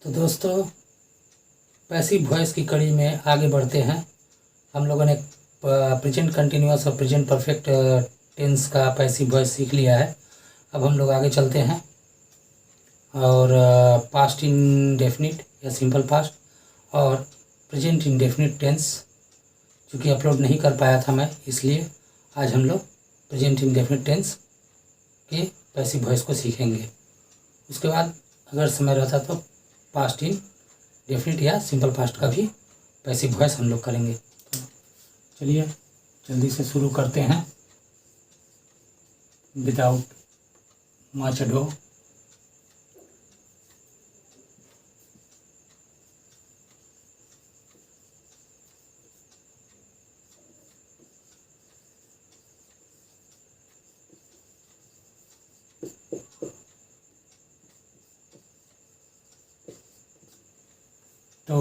तो दोस्तों, passive voice की कड़ी में आगे बढ़ते हैं। हम लोगों ने प्रेजेंट कंटिन्यूअस और प्रेजेंट परफेक्ट टेंस का पैसिव वॉइस सीख लिया है। अब हम लोग आगे चलते हैं और पास्ट इंडेफिनिट या सिंपल पास्ट और प्रेजेंट इंडेफिनिट टेंस, चूँकि अपलोड नहीं कर पाया था मैं, इसलिए आज हम लोग प्रेजेंट इंडेफिनिट टेंस के पैसिव वॉइस को सीखेंगे। उसके बाद अगर समय रहता तो पास्ट इंडेफिनिट या सिंपल पास्ट का भी पैसिव वॉइस हम लोग करेंगे। तो चलिए जल्दी से शुरू करते हैं विदाउट मच अडो। तो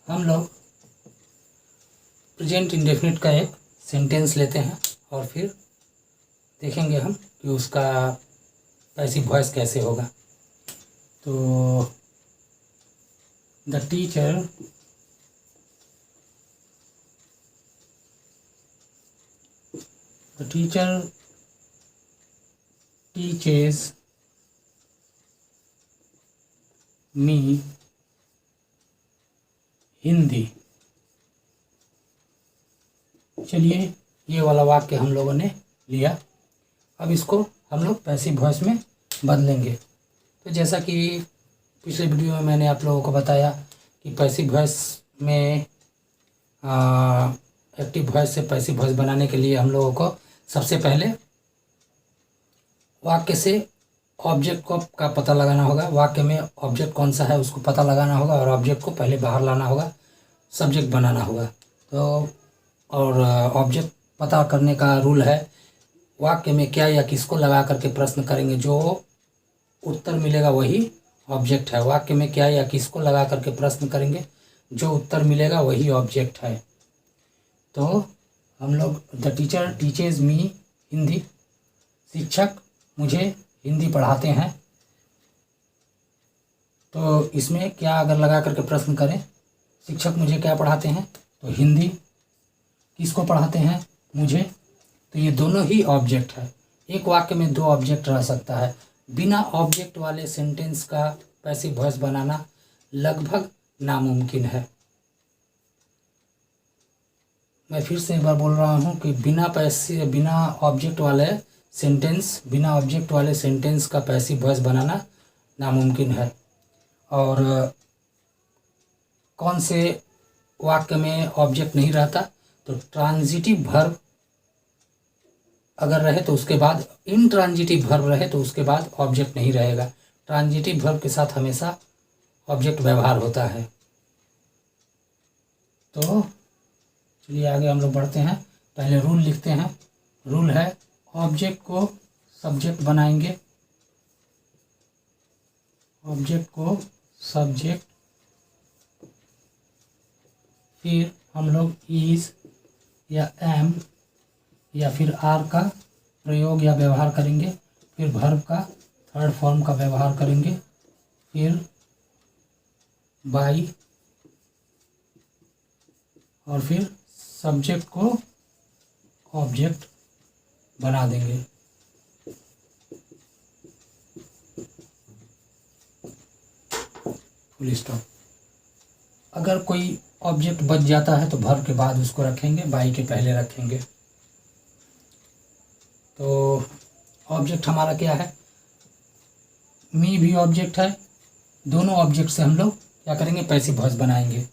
हम लोग प्रेजेंट इंडेफिनिट का एक सेंटेंस लेते हैं और फिर देखेंगे हम कि उसका पैसिव वॉइस कैसे होगा। तो the teacher teaches me Hindi. चलिए, ये वाला वाक्य हम लोगों ने लिया। अब इसको हम लोग पैसिव वॉइस में बदलेंगे। तो जैसा कि पिछले वीडियो में मैंने आप लोगों को बताया कि पैसिव वॉइस में एक्टिव वॉइस से पैसिव वॉइस बनाने के लिए हम लोगों को सबसे पहले वाक्य से ऑब्जेक्ट को का पता लगाना होगा। वाक्य में ऑब्जेक्ट कौन सा है उसको पता लगाना होगा और ऑब्जेक्ट को पहले बाहर लाना होगा, सब्जेक्ट बनाना होगा। तो और ऑब्जेक्ट पता करने का रूल है, वाक्य में क्या या किसको लगा करके प्रश्न करेंगे, जो उत्तर मिलेगा वही ऑब्जेक्ट है। वाक्य में क्या या किसको लगा करके प्रश्न करेंगे, जो उत्तर मिलेगा वही ऑब्जेक्ट है। तो हम लोग द टीचर टीचेज मी हिंदी, शिक्षक मुझे हिंदी पढ़ाते हैं। तो इसमें क्या अगर लगा करके प्रश्न करें, शिक्षक मुझे क्या पढ़ाते हैं, तो हिंदी। किसको पढ़ाते हैं, मुझे। तो ये दोनों ही ऑब्जेक्ट है। एक वाक्य में दो ऑब्जेक्ट रह सकता है। बिना ऑब्जेक्ट वाले सेंटेंस का पैसिव वॉइस बनाना लगभग नामुमकिन है। मैं फिर से एक बार बोल रहा हूँ कि बिना ऑब्जेक्ट वाले सेंटेंस का पैसिव वॉइस बनाना नामुमकिन है। और कौन से वाक्य में ऑब्जेक्ट नहीं रहता, तो ट्रांजिटिव वर्ब अगर रहे तो उसके बाद, इनट्रांजिटिव वर्ब रहे तो उसके बाद ऑब्जेक्ट नहीं रहेगा। ट्रांजिटिव वर्ब के साथ हमेशा ऑब्जेक्ट व्यवहार होता है। तो चलिए आगे हम लोग बढ़ते हैं। पहले रूल लिखते हैं। रूल है, ऑब्जेक्ट को सब्जेक्ट बनाएंगे, ऑब्जेक्ट को सब्जेक्ट, फिर हम लोग इज या एम या फिर आर का प्रयोग या व्यवहार करेंगे, फिर वर्ब का थर्ड फॉर्म का व्यवहार करेंगे, फिर बाई, और फिर सब्जेक्ट को ऑब्जेक्ट बना देंगे। Full stop. अगर कोई ऑब्जेक्ट बच जाता है तो वर्ब के बाद उसको रखेंगे, बाई के पहले रखेंगे। तो ऑब्जेक्ट हमारा क्या है, मी भी ऑब्जेक्ट है। दोनों ऑब्जेक्ट से हम लोग क्या करेंगे, पैसिव वॉइस बनाएंगे।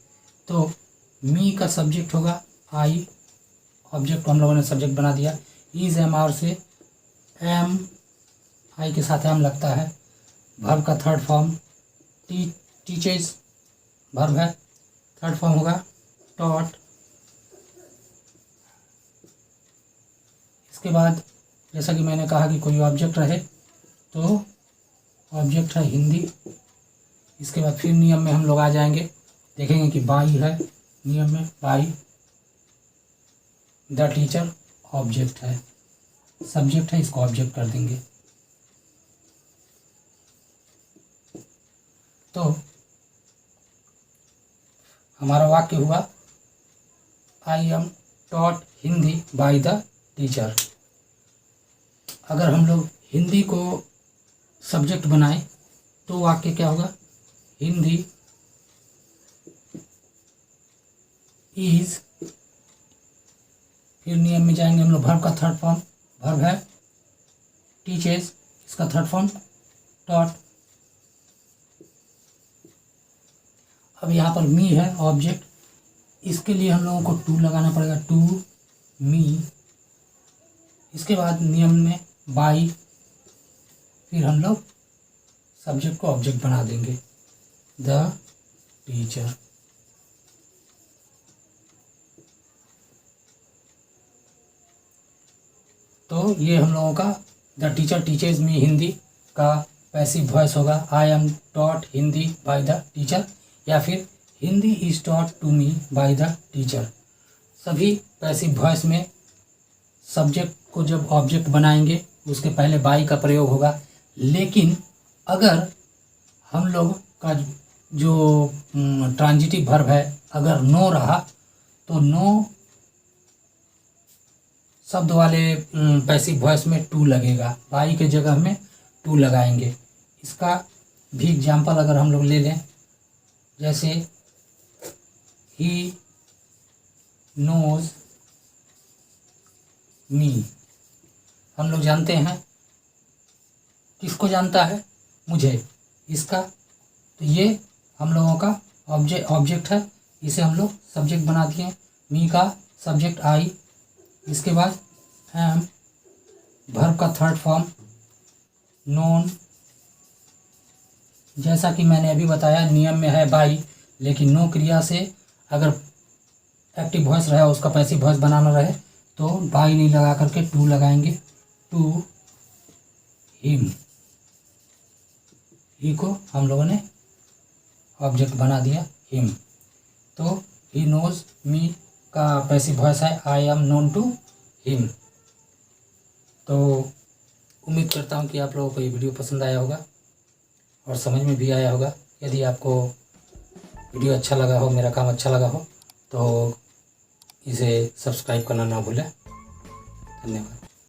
तो मी का सब्जेक्ट होगा आई, ऑब्जेक्ट को हम लोगों ने सब्जेक्ट बना दिया। इज एम आर से एम, आई के साथ एम लगता है। वर्ब का थर्ड फॉर्म टीचेज वर्ब है, थर्ड फॉर्म होगा टॉट। इसके बाद जैसा कि मैंने कहा कि कोई ऑब्जेक्ट रहे तो ऑब्जेक्ट है हिंदी। इसके बाद फिर नियम में हम लोग आ जाएंगे, देखेंगे कि बाई है नियम में, बाई। द टीचर ऑब्जेक्ट है, सब्जेक्ट है, इसको ऑब्जेक्ट कर देंगे। तो हमारा वाक्य हुआ आई am taught Hindi by the teacher. अगर हम लोग हिंदी को सब्जेक्ट बनाएं तो वाक्य क्या होगा, हिंदी इज, फिर नियम में जाएंगे हम लोग, वर्ब का थर्ड फॉर्म वर्ब है, टीचर्स इसका थर्ड फॉर्म टॉट। अब यहाँ पर मी है ऑब्जेक्ट, इसके लिए हम लोगों को टू लगाना पड़ेगा, टू मी। इसके बाद नियम में बाई, फिर हम लोग सब्जेक्ट को ऑब्जेक्ट बना देंगे, द टीचर। तो ये हम लोगों का the teacher teaches me Hindi का पैसिव वॉइस होगा, I am taught Hindi by the teacher, या फिर Hindi is taught to me by the teacher. सभी पैसिव वॉइस में सब्जेक्ट को जब ऑब्जेक्ट बनाएंगे उसके पहले बाई का प्रयोग होगा। लेकिन अगर हम लोग का जो ट्रांजिटिव वर्ब है अगर नो रहा तो नो शब्द वाले पैसिव वॉइस में टू लगेगा, बाई के जगह में टू लगाएंगे। इसका भी एग्जाम्पल अगर हम लोग ले लें, जैसे ही नोज मी, हम लोग जानते हैं, किसको जानता है, मुझे, इसका, तो ये हम लोगों का ऑब्जेक्ट है, इसे हम लोग सब्जेक्ट बना दिए, मी का सब्जेक्ट आई, इसके बाद एम वर्ब का थर्ड फॉर्म नोन, जैसा कि मैंने अभी बताया नियम में है बाई, लेकिन नो क्रिया से अगर एक्टिव वॉइस रहे उसका पैसिव वॉइस बनाना रहे तो बाई नहीं लगा करके टू लगाएंगे, टू हिम, ही को हम लोगों ने ऑब्जेक्ट बना दिया हिम। तो ही नोज मी का पैसिव वॉइस है I am known to him. तो उम्मीद करता हूँ कि आप लोगों को ये वीडियो पसंद आया होगा और समझ में भी आया होगा। यदि आपको वीडियो अच्छा लगा हो, मेरा काम अच्छा लगा हो, तो इसे सब्सक्राइब करना ना भूलें। धन्यवाद।